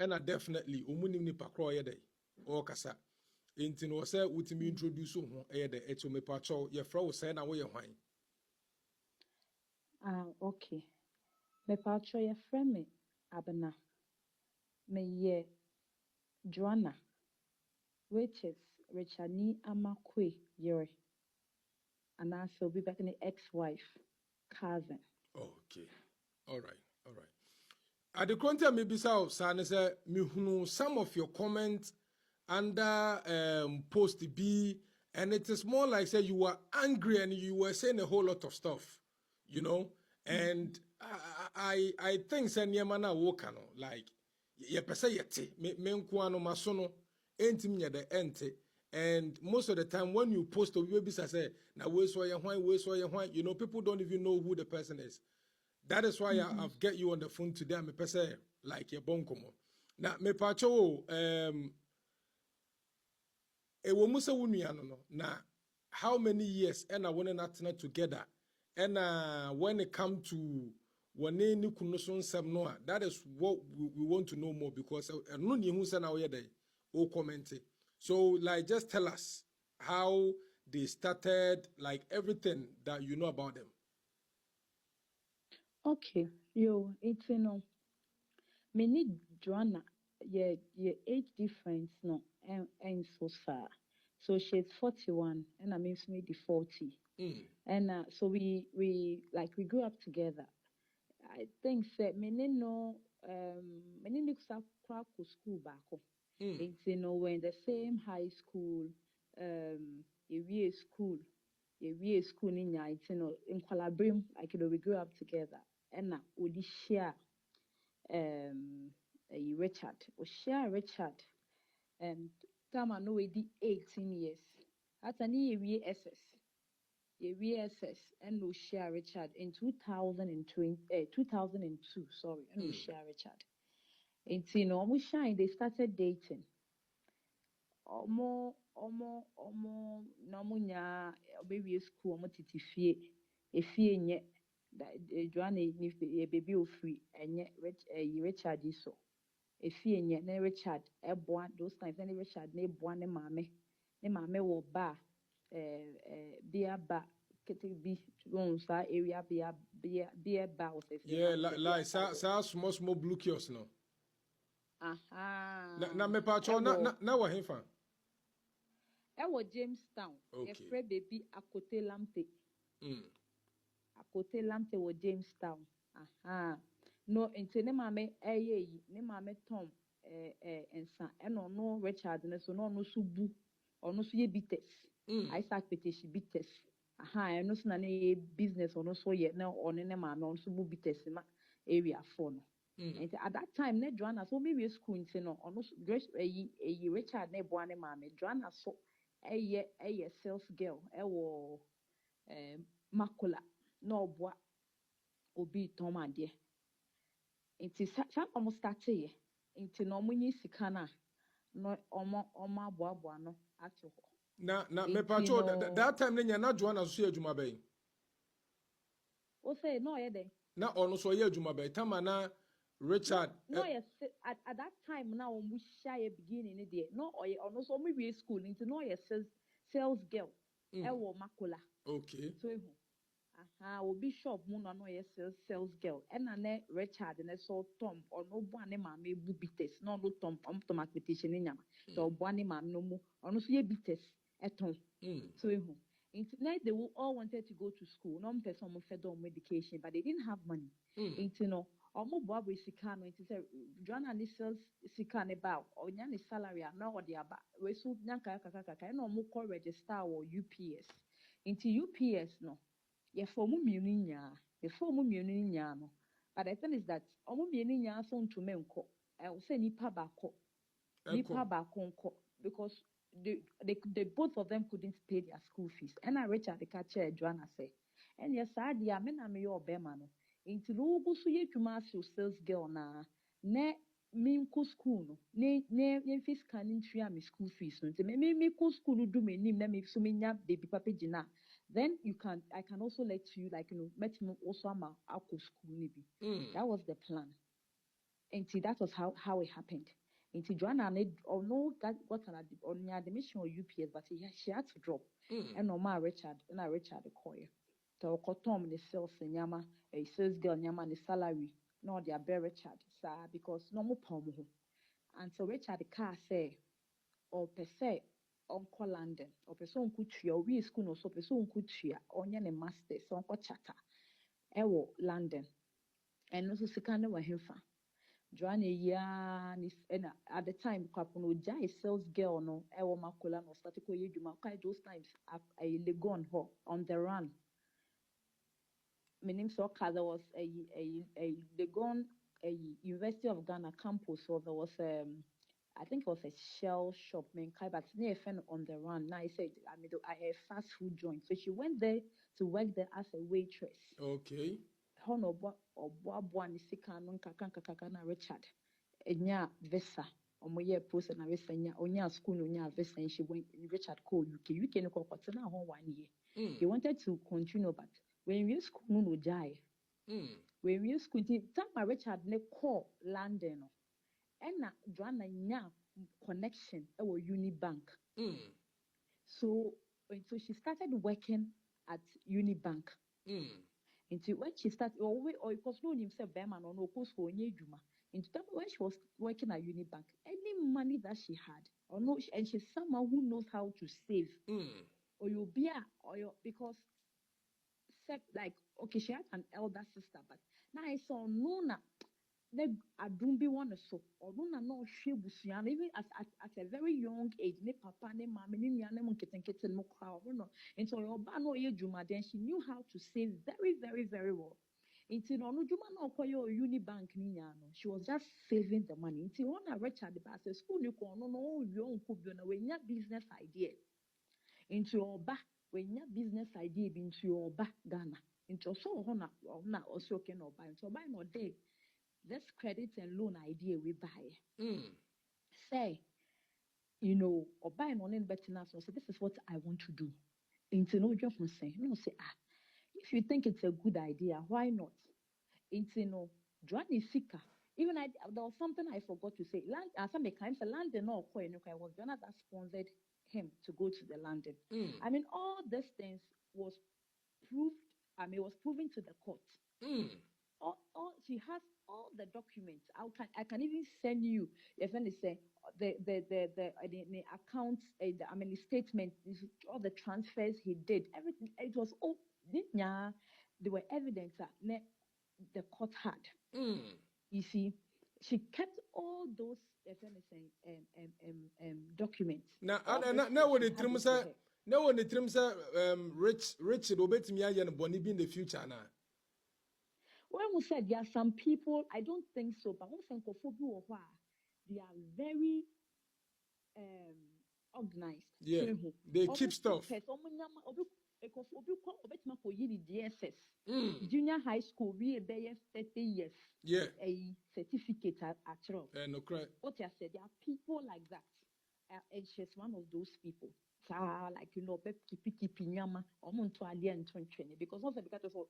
and definitely umunim ni pakro ye day or kasa inti no say utimi introduce ho ye day eto me pacho ye fra wo say na wo ye hwan. Okay. Me pacho ye friend me abena. Me ye Joanna, which is Richard Nii Ama yere. And also be back in the ex-wife, cousin. Okay. All right. At the content maybe so san say me hunu some of your comments under post B, and it is more like say you were angry and you were saying a whole lot of stuff, and I think say Nii Ama na wo kano like ye pese yete me nko ano maso no entim nya the ente. And most of the time when you post to baby say na we so ye hwan, people don't even know who the person is. That is why I've get you on the phone today. I'm a person like your bonkomo. Now, me pacho e wo musa wunuano no. Now, how many years and I want to together? And when it come to wane ni kunoson sem no, that is what we want to know more because no ni hu se na we dey o comment. So like just tell us how they started, like everything that you know about them. Okay. It's me need Joanna, your age difference no and so far. So she's 41 and I'm maybe 40. And so we grew up together. I think that me no school back. We're in the same high school, a school in Kwalabrim, we grew up together. And we share Richard. We share Richard. Time I know we did 18 years. At an year SS. SS and we share Richard in 2002, sorry, and we share Richard. And we shine, they started dating. Omo no munya baby school omo titi fie efie nye Joanna ni baby ofri enye Richard so efie nye na Richard eboa those times na Richard na eboa ne maame wo ba bia ba kete bi won sa area bia ba was yeah like small blue kiosk no na me pacho na wa hefa Jamestown. Okay. Efre baby akote lamte. Akote lamte wo Jamestown. No, inte ne mame ne mame Tom ensa eno no Richard ne so no subu. Ono so ye bites. Isaac petition bites. Eno so na ne business ono so ye na one ne mame ono so bu bites ma area 4 no. And at that time, ne Joanna so maybe school into no ono Richard ne boane mame Joanna so a sales girl ewo makula no boa obi tomade nti sa almost started ye nti no munyi sika na no omo aboa no ato ho na me pacho that time ne nya na Joanna so adwuma bɛn o say no ye dey na ono so ye adwuma bɛn tama na Richard no yes at that time now we share beginning there no ono so we school nti no yes sales girl ewo makula okay so obi shop mu no yes sales girl and na Richard na so Tom ono bo ane ma me bu bites no Tom competition nyama so bo ane ma no mu ono so ye bites eton so they all wanted to go to school no person mo fed on medication but they didn't have money no omo bo abo sika no say Joanna ni sales sika ne ba onya ne salary na o de aba we so nyanka kaka na omo call register or UPS UPS no ye formu mienu nya no but the thing is that omo mienu nya so ntume nko say nipa ba ko nko because they both of them couldn't pay their school fees and Richard the catcher Joanna say and yes I dia me na me yo obema no nti no go so ye twuma as sales girl na me ko school no ne fees can ntria me school fees no nti me ko school no do me nim na me so me nya baby papa gina then I can also let you met me also ama ako school ni bi that was the plan And see, that was how it happened. And see, Joanna, or no, got an on the admission or UPS, but she had to drop. And normal Richard, and I Richard the Coy. So, Tom, the sales, and Yama, a sales girl, Yama, the salary, no, they are very Richard, sir, because no more pomo. And so, Richard, the car say, or per se, Uncle London, or person could tree, or we school, or so person could tree, onion and master, so Uncle Chatter, Ewo, London. And also, second, were him. Joanna ya and at the time kwapono jai sales girl no ewo makola no start ko yedwuma kai those times I legon ho on the run. My name so there was a legon a University of Ghana campus, so there was I think it was a shell shop main kai but near friend on the run. Now I said I a fast food joint, so she went there to work there as a waitress. Okay. Hono bo ni sika no nkaka na Richard enya visa omoye process na visa nya onya school no nya visa and she went Richard call UK no kokota na ho 1 year. He wanted to continue but when we school no jai. When we school time Richard ne call London no ena Joanna nya connection e wo Unibank. So she started working at Unibank. Into when she started, or because no himself Berman or no course for Juma. Into that when she was working at Unibank, any money that she had, or no, and she's someone who knows how to save, or you'll be or you because like okay, she had an elder sister, but now I saw Nona. I don't be one so or no she busian even at a very young age ne papa ne mama ne nua ne mo keten mo kwa no and so your ba no ye juma then she knew how to save very very very well until no juma no koyo Unibank ni nya no she was just saving the money until one Richard the bass school ni ko no no wi on ko bi na we nya business idea into your ba we nya business idea bi into your ba Ghana into so ho na also okay no buy into buy no day this credit and loan idea we buy. Say, or buy an online betting us. So this is what I want to do. Into no job from say, no say if you think it's a good idea, why not? Into no, Johnny Sika. Even there was something I forgot to say. Some times the London or coin was Jonah that sponsored him to go to the London. I mean, all these things was proved. It was proven to the court. All she has all the documents. I can even send you if any say the accounts the statement, all the transfers he did, everything it was all there were evidence that the court had. You see, she kept all those if anything documents. Now when the trimsa now when the trimsa Richard obetimi aye no boni bi in the future na. When we said there are some people, I don't think so, but when they are very organized. Yeah, they keep stuff. Junior high school, we are 30 years. Yeah. A certificate at all. No cry. What I said, there are people like that. And she's one of those people. Like keep nyama to alien because also because of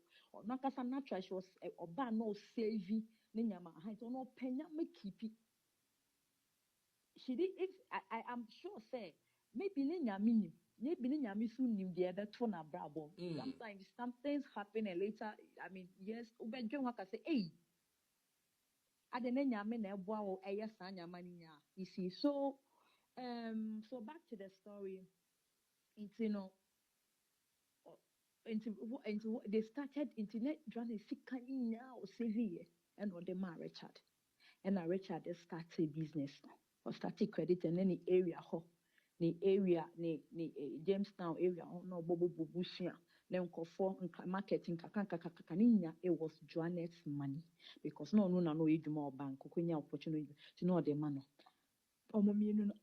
nakasa natural she was oba no save ni nyama ha so no penya me keep she did if I am sure say maybe ni nyami so nim the other to na brabo sometimes something's happen and later I mean yes ubedwe waka say hey ade na nyame na eboa wo eye sa nyama ni nya you see so back to the story. Into they started internet journalists now CV and what the man Richard and Richard started business or started credit in any area the area Jamestown area no bobo bubusia then for marketing it was Joannet's money because no more bank opportunity to know the man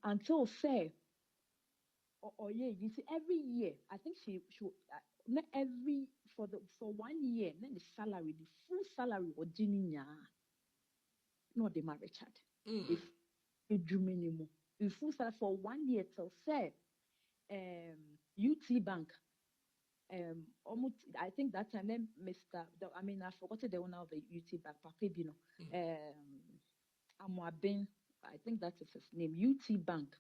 until say yeah, you see, every year, I think she not every for 1 year, then the full salary was Junior, not the man Richard. If you do minimum, the full salary for 1 year till say, UT Bank, almost I think that time then I forgot the owner of the UT Bank, Papibino, Amwabin, I think that is his name, UT Bank.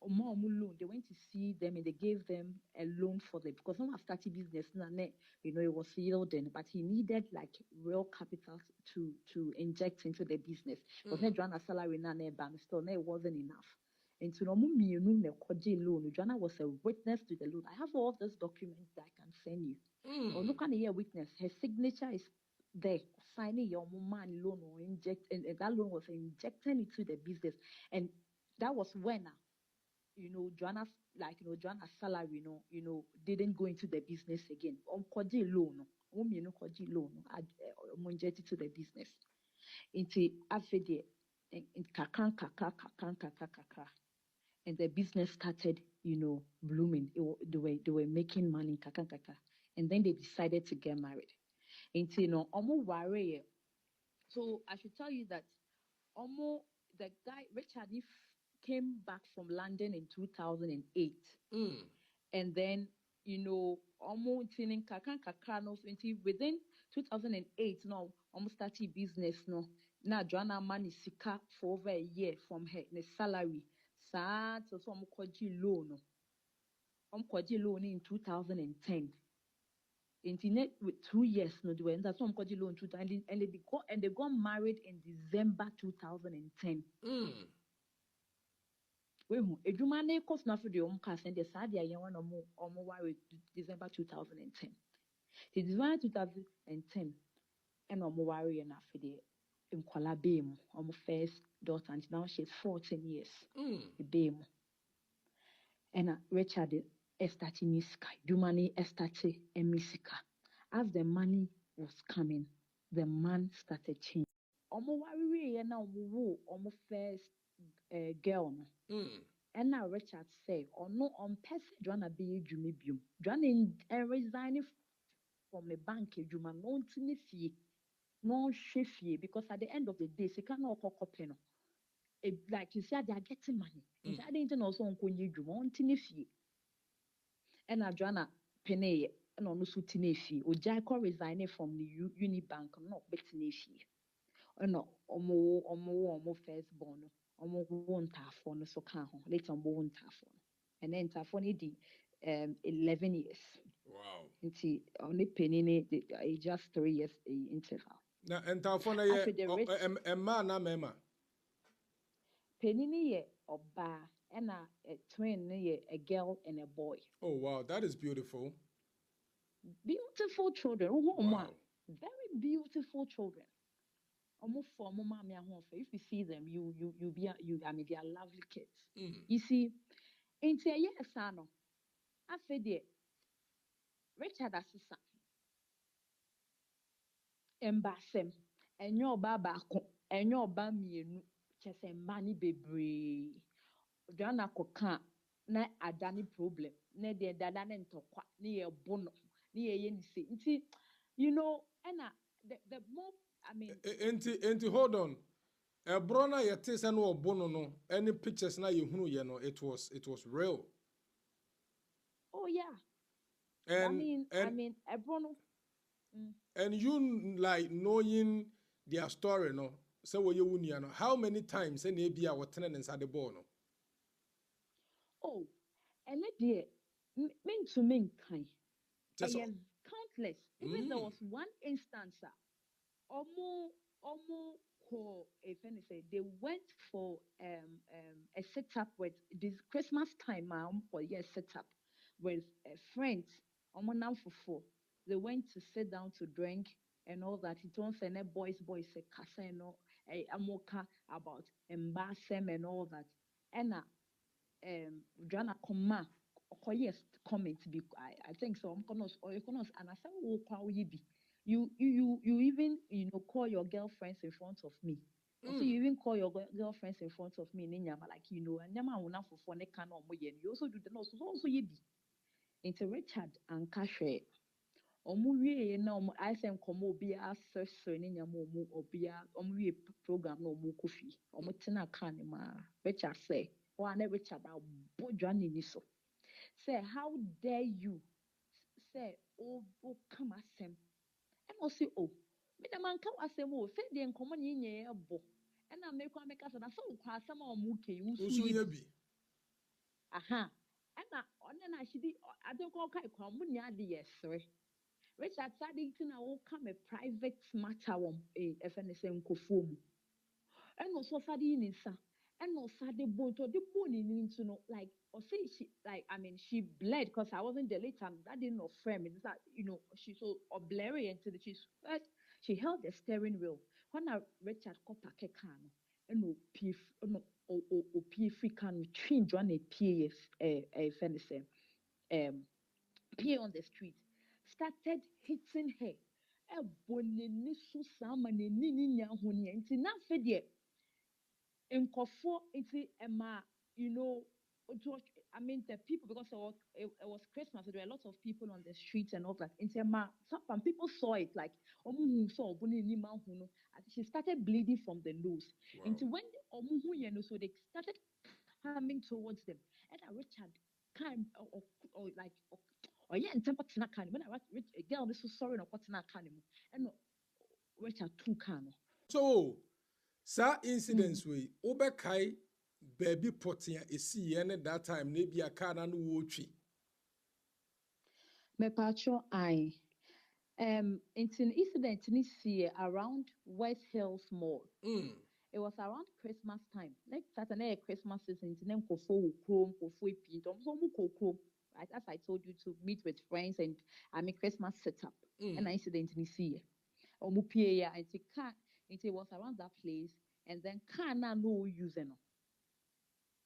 Loan. They went to see them and they gave them a loan for them because someone started business, it was yielding, but he needed like real capital to inject into the business. Because not Joanna salary na still it wasn't enough. And so loan. Joanna was a witness to the loan. I have all those documents that I can send you. Or look at the witness. Her signature is there, signing your man loan or inject, and that loan was injected into the business. And that was when Joanna's Joanna's salary, didn't go into the business again. Kwaji loan, kwaji loan, injected to the business. Into after kakan kaka kakan kaka kaka, and the business started, blooming. They were making money kakan kaka, and then they decided to get married. Into worry. So I should tell you that the guy Richard if came back from London in 2008, and then almost in kakan kakra no within 2008 no almost started business no now Joanna money sika for over a year from her salary so loan in 2010. Internet with 2 years no they were that's some loan 2000 and they got married in December 2010. Edwuma na cost na for the cast and the Sadia one or more December 2010. The December 2010 and Omowari and after the in Kuala first daughter, and now she's 14 years. Bim. And Richard Estati Miska, Dumani Estati and Misika. As the money was coming, the man started changing. Omowari and now first girl. And now Richard said, no, on person, Joanna be Jumibium. Joanna resigning from a bank, Juma, no fee, no fee, because at the end of the day, she cannot copy. Like you said, they are getting money. And I didn't also on Juma, on fee. And now Joanna Penny, and on also fee, or Jaco resigning from the Unibank, not betting fee. No, omo first born, omo won't have phone so can't later won't have phone. And then Tafoni di 11 years. Wow. Until only penny just 3 years interval. Now and Tafona a man na mema. Penny ye or bar and a twin a girl and a boy. Oh wow, that is beautiful. Beautiful children. Wow. Very beautiful children. Almost for mommy and home. If you see them, you I mean they are lovely kids. You see, into a year son, I said Richard Assisa Embassem and your baba and your bammy just a money baby. Joanna Cocan na adani problem. Ne de dada nento kwa near bono near yenisi. And the more I mean Enti hold on. Brona yete se no obono no any pictures na yehunu ye no it was real. oh yeah. And I mean Ebrono. And you like knowing their story no so we you no how many times and be our tenant inside the ball no. Oh, and let dear mean to mean kind. Just Countless. Even there was one instance, almost if anything, they went for a setup with this Christmas time, for yes setup with friends. For they went to sit down to drink and all that. It was a boys say casino, a amoka about embarrassment and all that. And Joanna Koma yes comment be I think so and I said you even call your girlfriends in front of me. So you even call your girlfriends in front of me in Nyama like and Nyama will not for ne can you also do the nose also ye be into Richard and Cashe Omuye na I send komo be a search so in Nyama or be a program no mukufi omutina kanima Richard say or Richard I'll Johnny Niso. Say, how dare you say, oh, come as him. And I'll say, oh, me the man come as him, oh, say the uncommon in ye bo. And I make one make us and I saw class some of Muki, Usu yebi. Aha. And I should be, I don't call Kamunia the yes, sir. Richard Saddington, I will come a private matter a FNSM Kofumu. And also Sadin in sa. And also the bone to the bone into no like or say she like I mean she bled because I wasn't the later that didn't know frame it that she so blurry into the she's first she held the steering wheel when I Richard Copper can and no p no o p free can train John a p a fence p on the street started hitting her. A bonini so sama ne nini nya honi nti na fe de nkofo nti ema it was, I mean the people because it was Christmas so there were a lot of people on the streets and all that nti ema some people saw it like omu saw bonini ma hu no she started bleeding from the nose nti when omu hu ye no so they started coming towards them and Richard kind or like or yeah in temper tina kan when a girl this so sorry no tina kan mu and Richard too kan. So sa incidents we obekai baby potia esi ye ne that time na bia car na no wotwi. Me patcho I it's an incident ni see around West Hills Mall. It was around Christmas time. Like Saturday Christmas season, then kofo chrome, kofo paint, right? As I told you to meet with friends and I mean Christmas setup. And I incident ni see. Omupie ya it was around that place and then car na no using.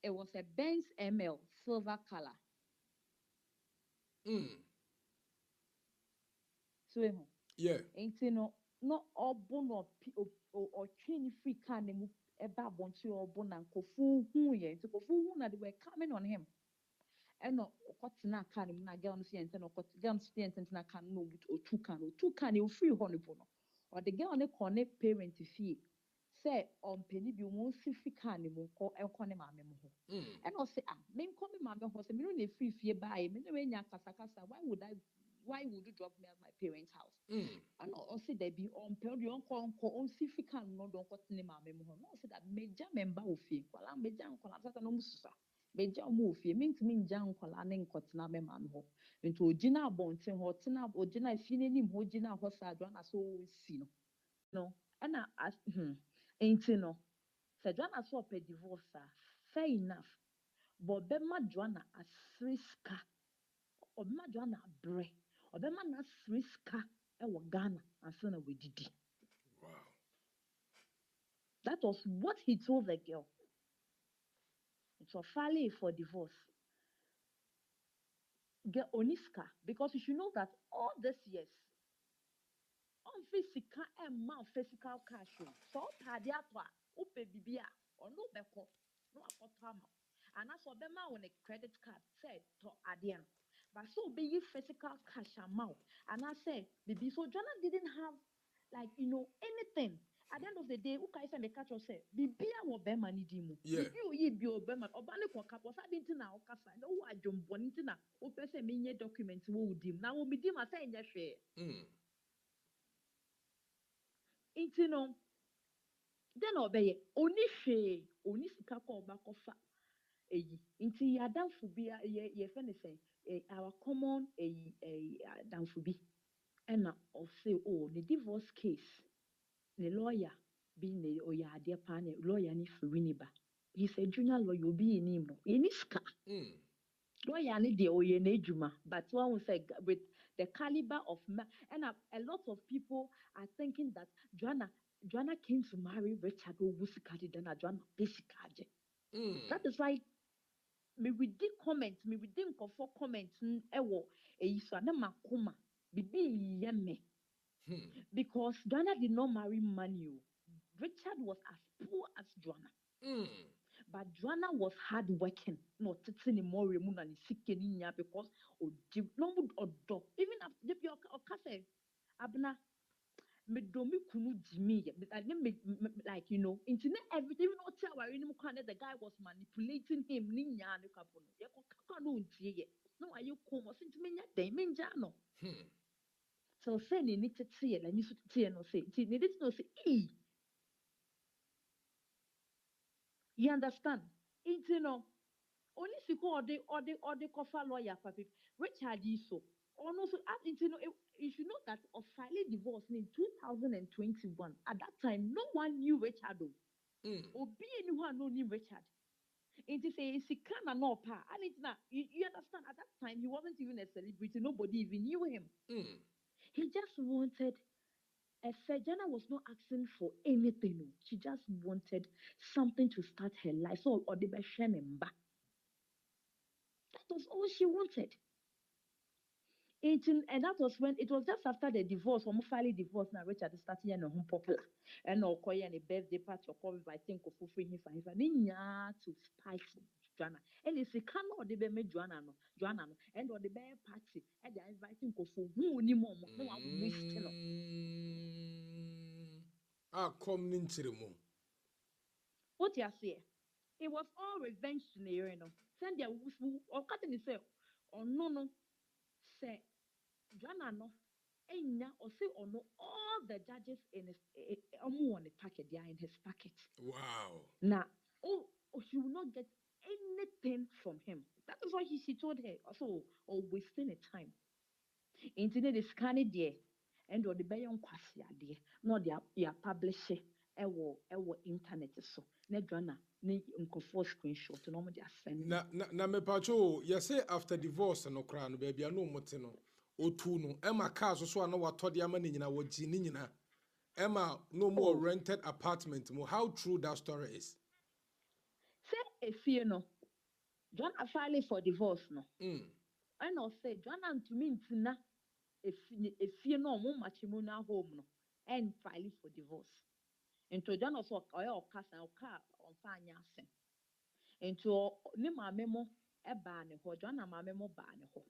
It was a Benz ML silver color. So Yeah. ain't no obo or train free car name eba bonti obo na kofu hu ye nti kofu hu na they were coming on him and no kotina car name na girl no see ente no girl no see ente na car no otu car no free ho no bo no or the girl no connect parent fee say on penny bi won si free car name ko enko ne maame mo ho and no say me nko me maame ho say me no na free fee buy me no nya kasa why would you drop me at my parents house and also there be on period on si fika no don kotene ma me ho no say that meja member ofie kwala meja nkola sasa no mususa meja mo ofie mintimi nja nkola ne nkotena me ma me ho nti ogina abonten ho tena ogina fie n'anim ho ogina ho sa do na so si no na as enti no se do na so pe divorce fair enough but be ma Joanna asriska obema Joanna bre obema na asriska ewo Ghana ansa na wedidi. Wow. That was what he told the girl. It was filing for divorce. Get Oniska, because you should know that all these years, on physical and man physical cash, so padiatwa, upe bibia, or no beko, no akotama. And as for them when a credit card said to Adian. But so be physical cash amount. And I said, baby, so Jonah didn't have like anything. At the end of the day, who can say me catch say, bibia wo be mani di mu. Yeah. Bibi o yi bi o be man. Oba ne kwa kapo sa dinti na okasa. No wa jombo nti na o pese me nye document wo udim. Na wo mi dim asa nye hwe. Inti no then obeye oni hwe oni sika ko oba kofa eyi nti adamfo bi ye fe ne say our common adamfo bi and of say oh the divorce case the lawyer being the oyade pa ne lawyer ni Winiba. He's a junior lawyer obi enim no eniska lawyer ni de oye na ejuma but one will say with the caliber of and a lot of people are thinking that Joanna came to marry Richard Owusikadi than Joanna Besikaje. That is why me within comments me within for comments ewo eyiso na makoma bibi yeme because Joanna did not marry money. Richard was as poor as Joanna. But Joanna was hardworking. No, titini more remuna ni sikeni nya because no would odo. Even after the okase abna me domi kunu jimi like internet everything even not tell where the guy was manipulating him ni nya ne kapo no ye ko no ntie ye no aye ko mo sinti menya den menja no so say ni tete ye la ni so tete no say ti ni dit no say You understand? It's, only si ko or the cover lawyer papi Richard Iso. Or no, so you should know that of filing divorce in 2021. At that time, no one knew Richard. Obi anyone no knew Richard. It is a sikana no pa. And it's not, you understand, at that time, he wasn't even a celebrity. Nobody even knew him. He just wanted, Jana was not asking for anything. No. She just wanted something to start her life. So, or the that was all she wanted. And that was when it was just after the divorce, when finally divorced, now Richard started and home popular. And no koya and a birthday party or call I think of free him for him to spice Joanna. And it's a can or the be Joanna no, Joanna no, and or the bear party and they're inviting for who ni more no one wasting no. Come into the moon. What you say? It was all revenge to the Send their or cutting itself or no say Joanna no. Enya or say or no all the judges in his on the packet they are in his packet. Wow. Now, she will not get anything from him. That is why she told her also or wasting a time. Internet is scanning there and or the bayon kwasia there. No, they are publishing ewo internet so. Ne drana ne unkofo screenshot no mo they are sending. Na me pacho, you say after divorce no kra no baby no mote no. Otu no Emma car so na watodi ama ni nyina wagi ni nyina. Emma no more rented apartment mo. How true that story is? Say if you know, Joanna filing for divorce no. And I say Joanna to me ntina if you know more matrimonial home no and filing for divorce. Into Joanna so or cast or car on fanya sem. Into ne maame mo ba ne ho Joanna maame mo ba ne ho.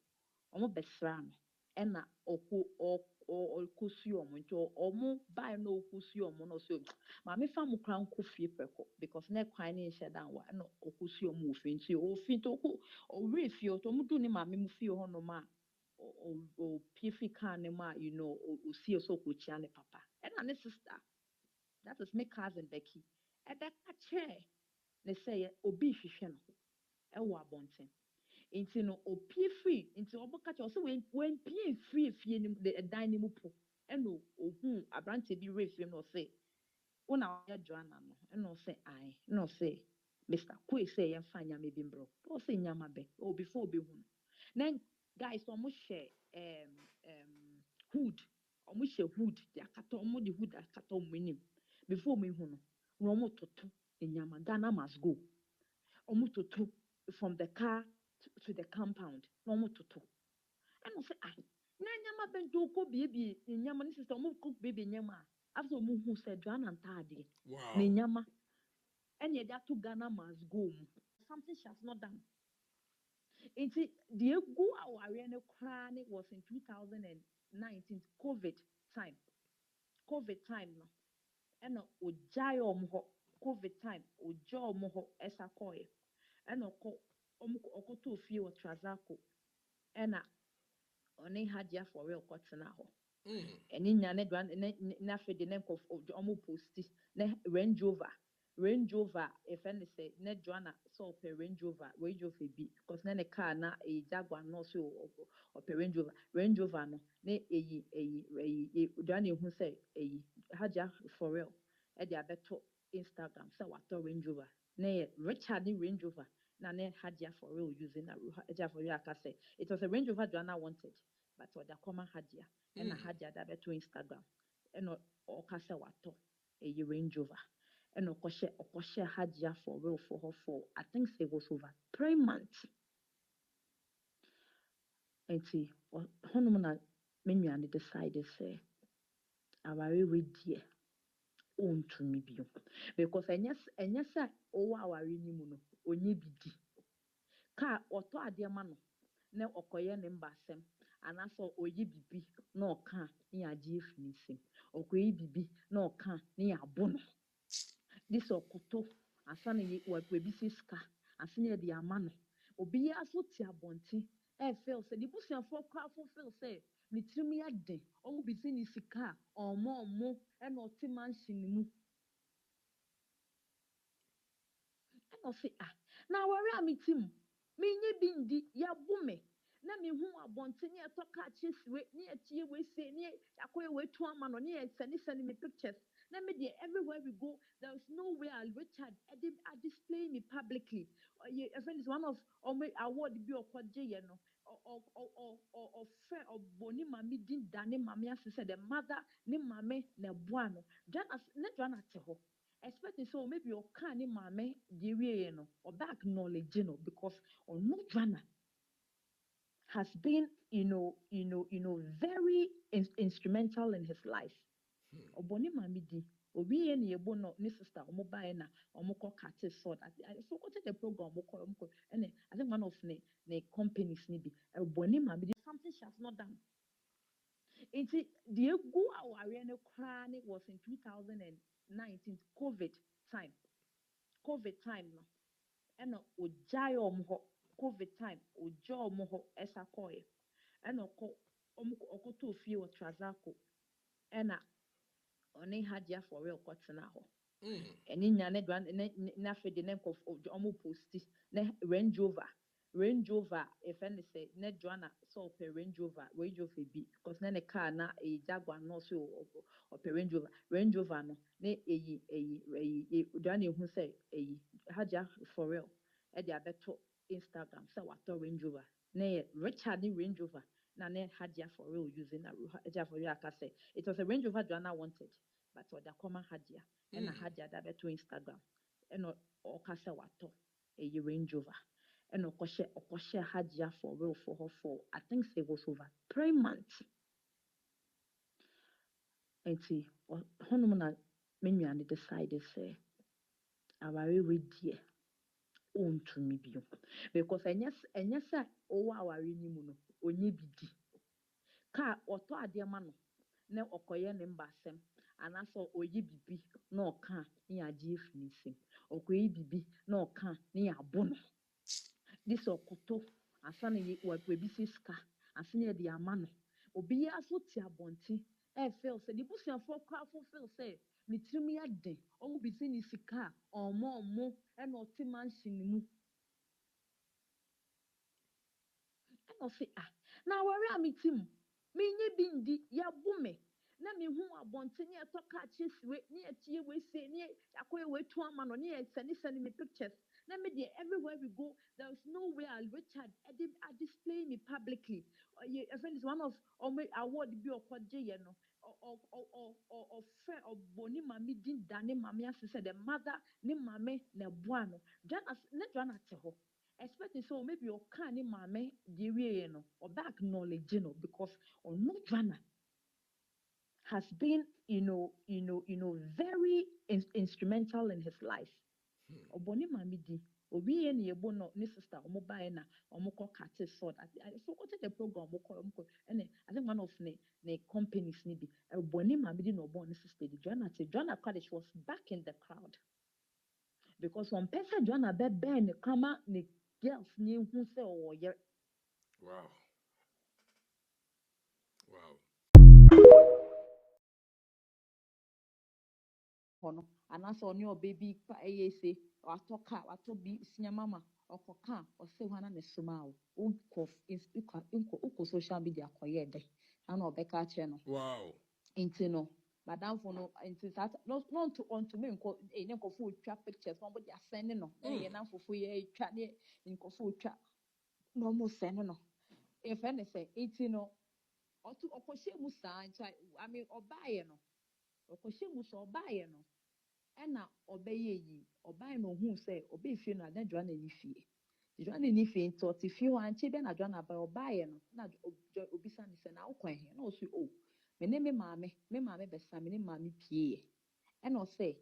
Omo besra no. Ɛna ɔkɔsi ɔmo nti ɔmo baa na ɔkɔsi ɔmo no so maame fa mo kora nkɔ fie prɛko because ne kwan ne nhyɛ dan wa ɛna ɔkɔsi ɔmo wɔ fie nti ɔfi nti ɔwura fie ɔtɔ ɔmo du ne maame mo fie hɔ nom a ɔpie fi kaa ne mu a ɔsie so ɔkɔkyia ne papa ɛna ne sister that is me cousin Becky ɛbɛka kyerɛ ne sɛ obi hwehwɛ no ɛwɔ abɔnten. Nti no opie free nti oboka che so when pie free fie ni the dan ni mu po eno ohun abrante bi reframe no say una ya Joanna no eno say ai no say Mr. Kwe say ye fa nya me bi mbro o say nyama be o before be hu then guys omo share hood omo share hood the akata omo the hood akata omo nim before me hu no omo toto nyama Ghana must go omo toto from the car to the compound na ɔmo toto ɛna ɔsɛ na nyama bɛnto kɔ biebie nyama ne sister ɔmo kɔ biebie nyama a after ɔmo hu sɛ Joanna ntaadeɛ ne nyama ɛna yɛde ato Ghana must go mu something she has not done nti deɛ egu awareɛ no koraa ne was in 2019 COVID time no ɛna ogyae ɔmo hɔ COVID time ogyae ɔmo hɔ ɛsa kɔɛ ɛna ɔkɔtɔ fie wɔ Trazako ɛna ɔne Hadia for real kɔtena hɔ ɛne nya ne dwan na afei de ne nkɔfo ɔmo posti ne Range Rover efe ne sɛ ne Joanna sɛ ɔpɛ Range Rover bi because ne car na Jaguar no so ɔpɛ Range Rover no ne Joanna ehu sɛ Hadia for real ɛde abɛto Instagram sɛ watɔ Range Rover ne Richard ne Range Rover na ne Hadia for real using na Hadia for real aka say it was a Range Rover Joanna wanted but the common Hadia and Hadia that to Instagram and ɔka sɛ watɔ a Range Rover and ɔkɔhyɛ Hadia for real for her for I think it was over 3 months nti hɔnom na me nua decided sɛ aware we deɛ ɔntumi bio because ɛnyɛ sɛ ɔwɔ aware ni mu no onye bi di car ɔtɔ adeɛ ma no na ɔkɔyɛ ne mbasɛm anaasɛ ɔyɛ bibi na ɔka ne yɛagye efi ne nsam ɔkɔyɛ bibi na ɔka ne yɛabo no de sɛ ɔkoto asa ne wabisi sika asa ne yɛde ama no obi yɛ aso te abɔnten ɛfɛl sɛ ne busuafoɔ koraa fo fɛl sɛ ne tirim yɛ den ɔmo bisi ne sika a ɔmo ɛna ɔte mansion mu ɛna ɔse na awɔre a metim menye bi ndi yɛbo me na mehu abɔnten ne yɛtɔ kaa kyesiwe ne yɛtie wesie ne yɛakɔyɛ wetu ama no ne yɛsɛne me pictures na me deɛ everywhere we go there is no way Richard I display me publicly a friend is one of award bi ɔkɔgye yɛ no ɔfrɛ ɔbɔ ne maame din da ne maame ase sɛ the mother ne maame na ɛboa no Joanna te hɔ expecting so maybe ɔka ne maame deɛ wieɛ no ɔba acknowledge no because ɔno Joanna has been very instrumental in his life. Oboni mami di obi ye ne yebo no ne sister omo bae na omo ko kate sword I forgot the program omo ko and I think one of the companies ni bi oboni mami di something she has not done. Enti the egu aware ne kra ne was in 2019 COVID time no and ogyae omo COVID time ogya omo ho esa koye and oko to fie o Trazako and ɔne Hadia for real kɔtena hɔ ɛne nya ne dwan na afei de ne nkɔfo ɔmo posti ne Range Rover if any say ne Joanna so ɔpɛ Range Rover bi because ne car na Jaguar no so ɔpɛ Range Rover no ne Joanna ehu sɛ Hadia for real ɛde abɛto Instagram sɛ watɔ Range Rover ne yɛ Richard ne Range Rover na ne Hadia for real using na Hadia for real aka sɛ it was a Range Rover Joanna wanted but the common Hadia and Hadia that to Instagram and okasa wato a Range Rover and okoshe Hadia for real for her for I think it was over 3 months. And see honumuna menu and decided say our we dear own to me because and yes our no onye bidi ka oto adiama no na okoye ne mbasem anaso oyi bibi na oka na agye efinisem okoyi bibi na oka na abo no this okoto asa na wabisi ska asa na de ama no obi ya so ti abonti feel say the busuafo kwafo feel say ne tirimi ade omo bisi ni sika omo na oti mansion mu na say na awore amitim menye bi ndi yɛbo me na mehu abɔnten ne yɛtɔ kaa kyesiwe ne yɛtie wesie ne yɛakɔyɛ wetu ama no ne yɛsɛne me pictures na me deɛ everywhere we go there is no way Richard I display me publicly a friend is one of award bi ɔkɔgye yɛ no ɔfrɛ ɔbɔ ne maame din da ne maame ase sɛ the mother ne maame na ɛboa no Joanna te hɔ expecting so maybe ɔka ne maame deɛ wieɛ no ɔba acknowledge no because ɔno Joanna has been very instrumental in his life. Oboni mami di obi ye ne yebo no ne sister omo bae na omo ko kate sword I forgot the program omo and I think one of the companies ni bi oboni mami di no obo ne sister di Joanna Kaddish was back in the crowd because one person Joanna be ne kama ne girls ni hu se o ye wow hono anaso oni obaby pa eyese watoka watobi sinyamama okoka ose hwana ne soma o uko social media koye de ana obeka che no wow inti no madam for no inti that no on to me nko ne nko fu twa pictures mo body asend no na ye na fufu ye twa ne nko fu twa no mo send no if anything inti no otu okoshe mu saa ncha I mean obaye no okoshe mu so obaye no ɛna ɔbɛyɛ yi ɔban no hu sɛ ɔbɛfie no adan Joanna ni fie nti ɔte fie hɔ ankyɛ bɛ na Joanna ba ɔbaeɛ no na obisa ne sɛ na wokɔ ɛhe na ɔso o me ne me maame bɛsa me ne maame pie ɛna ɔsɛ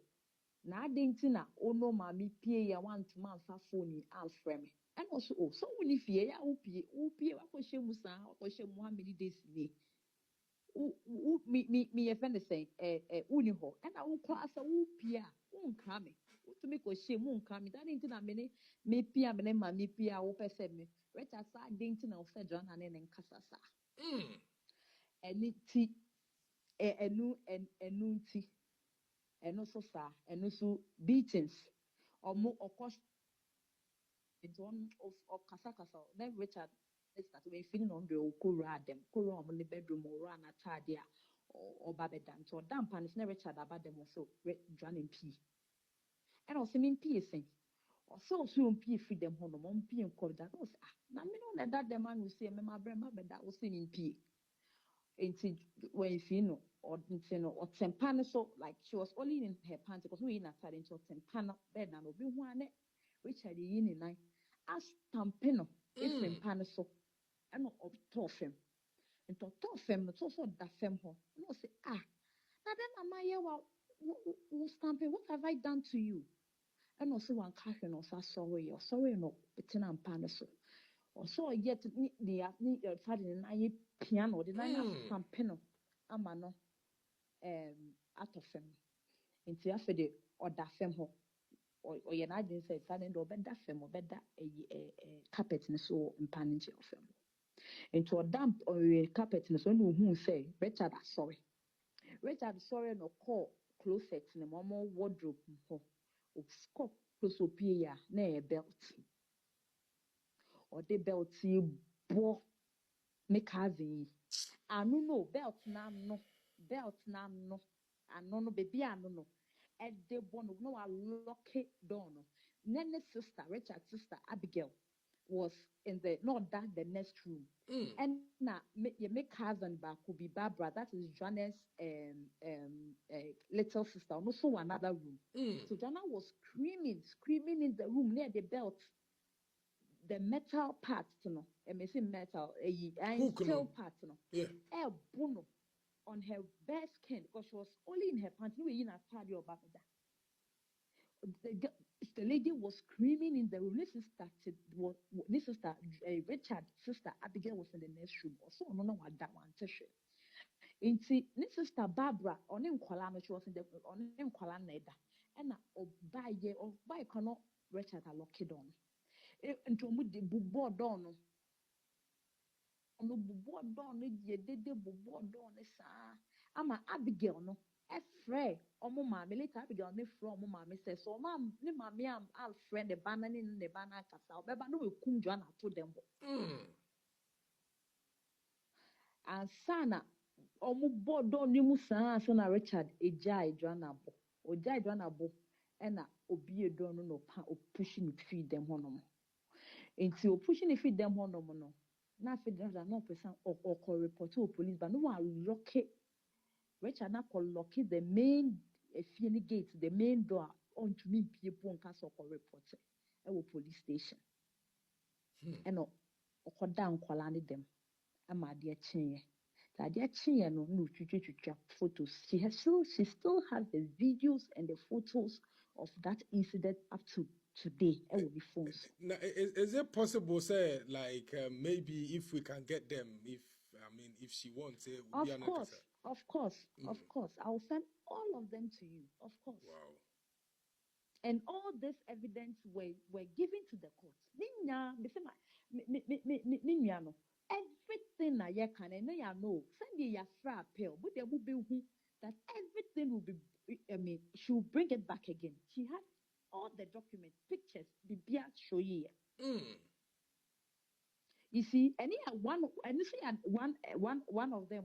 na ade nti na ɔno maame pie ya wantoma amfa phone amfrɛ me ɛna ɔso o so wo ne fie ya wo pie wakɔhyɛ mu saa wakɔhyɛ mu how many days ni me your friend is saying uni ho and I will call as a whoopia won't come to make a shame won't come that into a minute me pia me mammy pia open me right as I didn't know said John and then casasa and it tea a noon tea and also sa and also beatings or more of course into one of Kasa, then Richard start when feeling on the Okura them, Kura on the bedroom or run a tadia or Babedan. So damn pan is never Richard about them also John and P. And also mean P saying. So soon P feed them home, P and call that was now me know that the man will say, my brother, but that was in P. Into when you know, or tempana so like she was only in her pants because we in a side into tempana bed and obi one Richard yin in nine as tampino if in pan so and of toffem and to toffem no so that fem ho no say now then am I stamping what have I done to you and also one cash and also sorry no betin and pan so also yet the father in I piano the nine stampino ama no atɔ fam nti afɛ de ɔda fam hɔ ɔyɛ n'adwene sɛ saa de ɔbɛda fam ɔbɛda carpet ne so wɔ mpa ne nkyɛn fam nti ɔda carpet ne so ɛna ohun sɛ Richard sɔre na ɔkɔɔ closet ne mu ɔmo wardrobe hɔ ɔkɔ close opie yɛ a na ɛyɛ belt ɔde belt yi bɔ ne cousin yi ano no belt n'ano ano no baby ano no ɛde bɔ no wa lock it down no Nene sister Richard's sister Abigail was in the not that the next room and now you make cousin back could be Barbara that is Joanna's little sister also another room so Joanna was screaming in the room near the belt the metal part you know I may say metal steel part you know bono on her bare skin because she was only in her pants. You know, the lady was screaming in the room. This sister Richard's sister Abigail was in the next room. Also, no what that one tissue. Inti, this sister Barbara on him she was in the on him neda. And by cannot Richard a lock it on. Into the board on no bubu odon no die dede bubu odon ne saa ama Abigail no efre omo maame later Abigail ne fre omo maame say so ma ne maame am friend the bana ne bana kasa obeba no wekum Joanna to dem and sana omo bodo ni mu saa so na Richard ejai Joanna bo na obi edon no pa o pushing it feed them honom enti o pushing it feed them honom no na fe driver no person or report to police but no one lock it Richard na lock the main gate the main door on to me people cast or report police station and no down kwala them ama de chinye that de chinye no twitwa photos she still has the videos and the photos of that incident up to today with the phones. Now, is it possible, say, like maybe if we can get them, if she wants it, of course. I'll send all of them to you, of course. Wow. And all this evidence were given to the court. Everything I can and I know, send you your appeal, but there will be that everything will be. She will bring it back again. She had all the documents, pictures, the beer show you. You see, and one of them.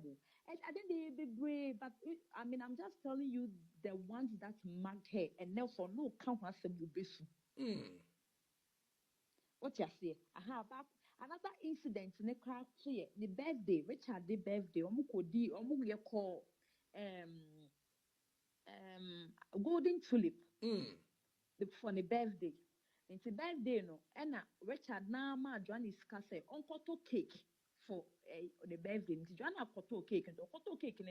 And I think they be brave, but I'm just telling you the ones that marked her, and therefore no count as a bubesu. What you say? I have another incident in the crowd here. The birthday, Richard, the birthday. We call golden tulip. For the birthday. It's a birthday, no. And Richard Nama Johnny Scasse, Uncle cake for the birthday. Joanna Koto cake and Koto cake.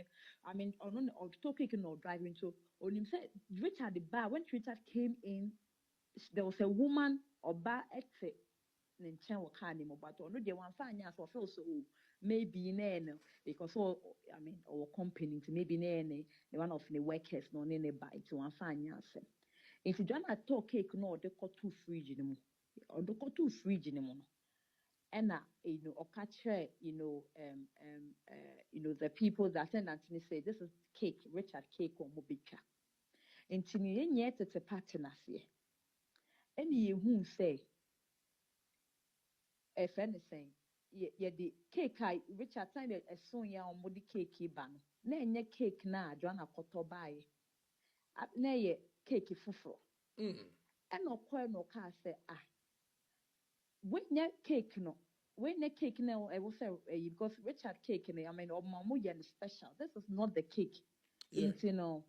Or cake no driving. So on him said Richard the bar when Richard came in, there was a woman or bar exit. But no, they want fine as well. So maybe because our company maybe the one of the workers no ne buy to one fine as. If you don't talk cake, no, they got two fridge in them, or they got two fridge in them. And or catch the people that send Anthony say this is cake, Richard cake or mobicha. And to me, yet it's a pattern as ye. And you who say, if anything, the cake I Richard time a soon ya on the cake ban. Na nye cake na Joanna koto buy. Na ye cake fufro. And no coin no car say when ye cake no. When the cake now, I will say because Richard cake, I mean, or mamu special. This is not the cake. Yeah. Into no,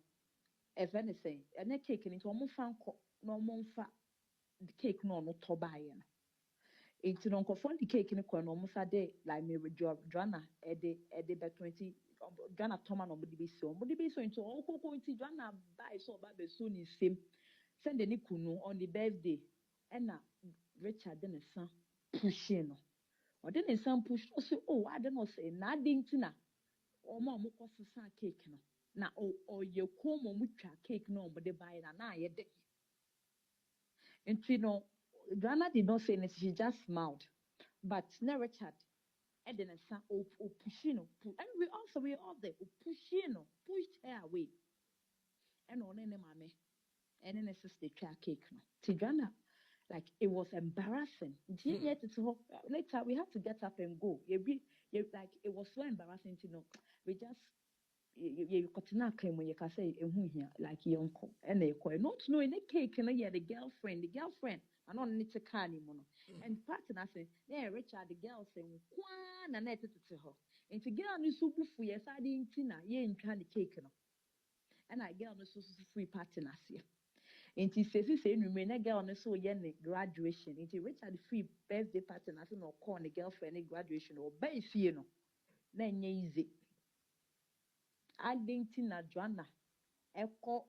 if anything, and the cake into a fan no monfa the cake no tobayan. Into no confront the cake in a corner almost a day like me with Joanna, a day by 20. Joanna Thomas nobody be so into all cocoa into Joanna buy so bad soon is same. Send the Nikunu on the birthday, and Richard then a son pushing. Or then some push no say, oh, I don't know say, na dintina, or more mukosasa cake no. Na or you come on with cake no, but they buy it and I day. And you know, Joanna did not say anything, she just smiled. But never Richard, and then a son, oh, pushino, and we all there, pushino, pushed her away. And on any mammy, and then a sister cake no. Tigana. Like it was embarrassing. Yet later we had to get up and go. Like it was so embarrassing to know. We just you got to claim when you can say here like your uncle and they call not knowing the cake and the girlfriend I don't need to car anymore. And partner saying, yeah, Richard the girl saying one and let it to her. And to get on the soup for yes, I didn't tina, ye ain't trying the cake no. And I get on the free partner here. Nti sesi say nwume na girl no so ye ne graduation nti Richard free birthday party na so no call ne girlfriend ne graduation o ba fie no na enye easy adenti na Joanna eko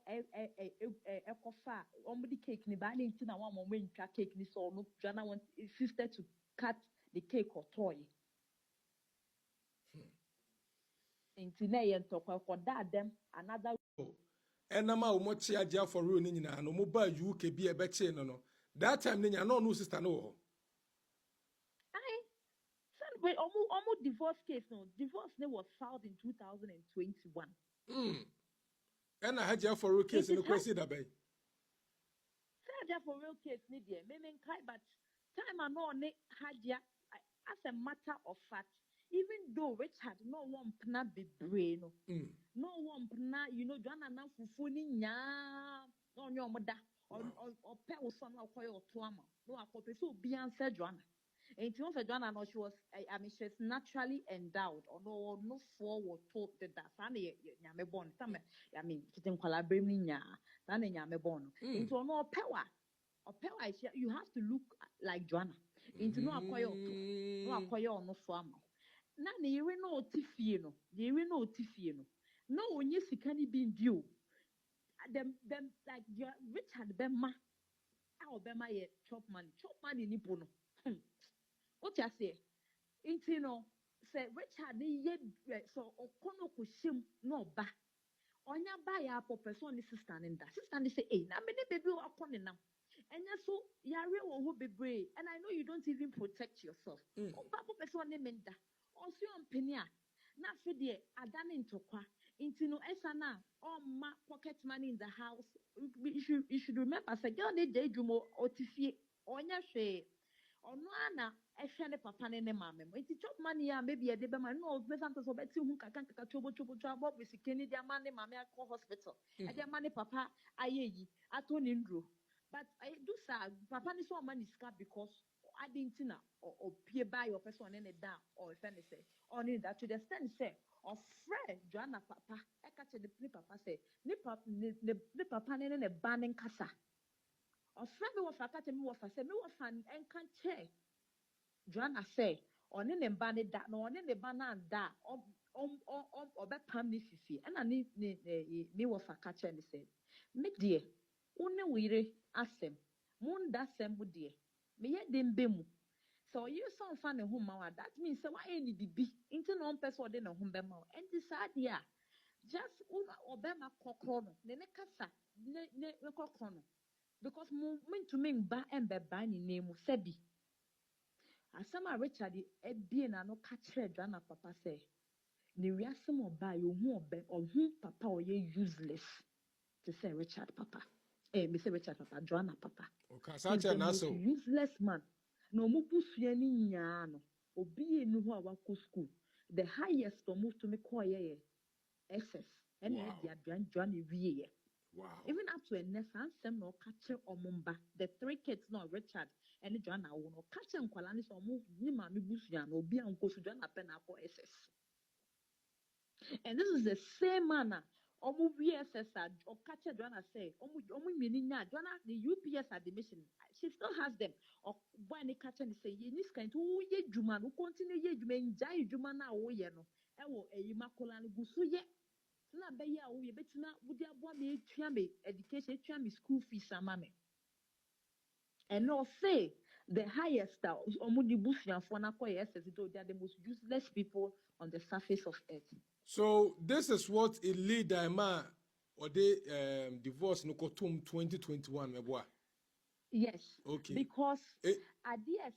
fa omudi cake ni ba adenti na one mom ntwa cake ni so no Joanna want his sister to cut the cake or toy nti na ye ntokwa ko da dem another Enama umochi aja for real ni nyina no moba UK bi ebeche no that time ni nyina no sister no. Wait, almost divorce case no. Divorce was filed in 2021. And I had ya for real case in the crazy that bay. Say for real case ni dear. Maybe but time I know ne hadia as a matter of fact. Even though Richard no one pna be brain no one pna Joanna na fufu ni nya no nyo moda or pe wo son na koyo to ama no akope so bi answer Joanna. And to for Joanna, no, she was, I mean, she's naturally endowed, although no forward taught that Sunday, Yame born, some, I mean, sitting collaborating, Sunday, Yame born. Into no power, you have to look like Joanna. Into no acquire, no farm. None, you know, Tiffino, you know, Tiffino. No, when you see can be due. Them, like, Richard Bema, our Bema, chop money, Nipono. What you say? Into no, say Richard, ye so Okono Kushim no ba. Onya ba ya po person ni sister nda. Sister ni say, eh, na me ne baby wa kone na. Enya so yare wo ho bebre. And I know you don't even protect yourself. O ba po person ni menda. Onso yon penia. Na fe de adane ntokwa. Into no esa na ma pocket money in the house. You should remember say girl ne dey jumo otifie. Onya hwe. Ono ana ehwe ne papa ne mama mo enti chop money ya maybe e de be ma no be santo so beti hu kaka chobo abo be sikeni de ama ne mama akọ hospital e de ama ne papa ayeyi ato ne ndro but I do sa papa ni so money scar because I didn't na or pie buy your person ne da or if any say on that to the extent say of friend Joanna papa e ka che ne papa say ne papa ne banning kasa or friend me was akate me was say me was an encan chair Joanna say on in banner that no on in the banner that or that pam ni fifi and I need me was a catcher and said me dear une weire asem moon that sem dear me yet dem bemu so you son fan home that means so why any be into non person or then a home bema and decide yeah just una obema kokrono ne kasa ne kokrono because movement to me ba and be bani name sebi asama Richard ebie na no ka kire Joanna papa say ne wiase mo ba yo hu obe ohun papa oye useless to say Richard papa me say Richard papa Joanna papa Okay, he's such the an most asshole. useless man na ɔmo busua ni nyaa no obi enu hɔ a wakɔ school the highest ɔmo to me kɔɔ yɛ SS ɛna ɛdi aduane wie yɛ. Wow. Even up to a nessa, some no catcher or mumba, the 3 kids no Richard and Joanna no catcher and Qualanis or move Nima Mibusian or be uncle to Joanna Penaco SS. And this is the same manner. Or move VSS or catcher Joanna say, Omu meaning Joanna, the UPS admission. She still has them. Or when the catcher and say, Ye kind to ye Juman who continue ye Juman Jai Jumana or Yeno. Ewo a Yimakolan Gusu ye. Na bɛyɛ a woyɛ bɛtumi wode aboa me atua me education atua me school fees ama me ɛna ɔse the highest a ɔmo de busuafoɔ no akɔyɛ ɛsɛ they are the most useless people on the surface of earth. So this is what a leader ma or they divorce no kotum 2021 meboa. Yes. Okay. Because ideas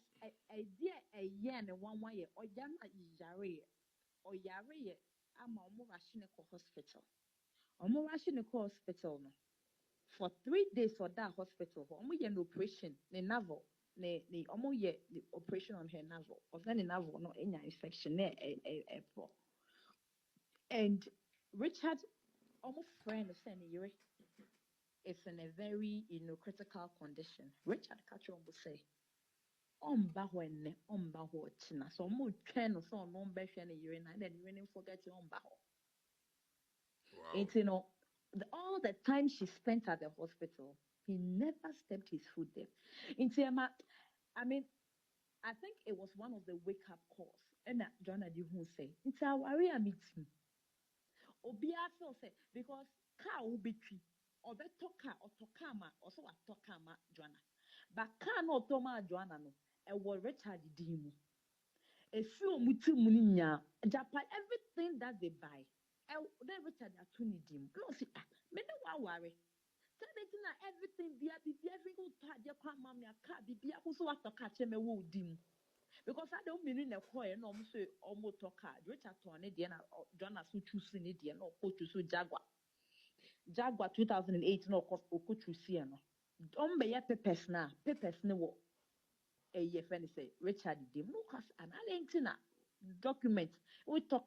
idea a year and 1 year or yana yare ama ɔmo rush ne kɔ hospital. Ɔmo rush ne kɔ hospital no. For 3 days for that hospital, omo ye an operation, the navel, the omo ye the operation on her navel, or then the navel no any infection, and Richard, almost friend of saying is in a very critical condition. Richard Catcher will say, when china, so more train or so no better than a year and then you forget your own baho. Wow. It's all the time she spent at the hospital, he never stepped his foot there. I mean, I think it was one of the wake up calls. And Joanna di who say, it's a warrior meeting. Obia feel say because car will be tree or better car or tokama or so a tokama Joanna. But car no toma Joanna no, a war Richard Dimu. A few mutumunia, Japan, everything that they buy. Then Richard Atuni Dim. No, see, me no worry. Everything be every good part your mammy a car be also what to catch him a wood dim. Because I don't mean in a choir no say almost talk hard. Richard Tony Diana Jonas who choosing it no coach to Jaguar. Jaguar 2008 no cost coach to see no. Don't be a papers no a year friend say Richard Dim no cause an alentina document we talk